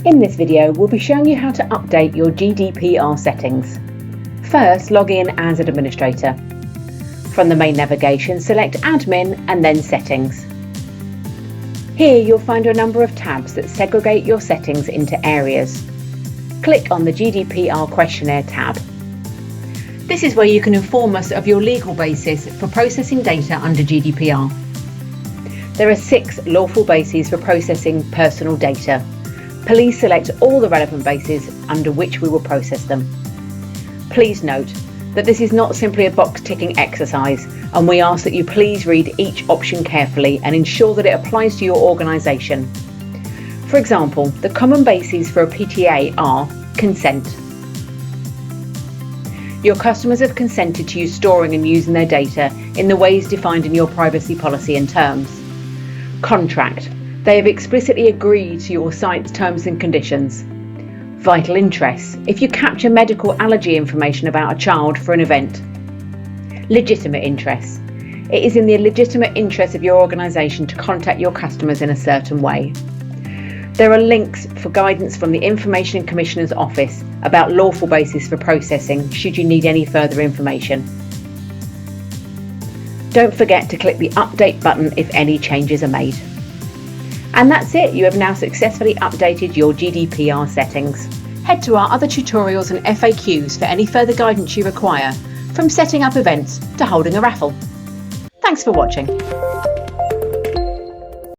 In this video, we'll be showing you how to update your GDPR settings. First, log in as an administrator. From the main navigation, select Admin and then Settings. Here you'll find a number of tabs that segregate your settings into areas. Click on the GDPR Questionnaire tab. This is where you can inform us of your legal basis for processing data under GDPR. There are 6 lawful bases for processing personal data. Please select all the relevant bases under which we will process them. Please note that this is not simply a box ticking exercise, and we ask that you please read each option carefully and ensure that it applies to your organisation. For example, the common bases for a PTA are consent. Your customers have consented to you storing and using their data in the ways defined in your privacy policy and terms. Contract. They have explicitly agreed to your site's terms and conditions. Vital interests. If you capture medical allergy information about a child for an event. Legitimate interests. It is in the legitimate interest of your organisation to contact your customers in a certain way. There are links for guidance from the Information Commissioner's Office about lawful basis for processing should you need any further information. Don't forget to click the Update button if any changes are made. And that's it, you have now successfully updated your GDPR settings. Head to our other tutorials and FAQs for any further guidance you require, from setting up events to holding a raffle. Thanks for watching.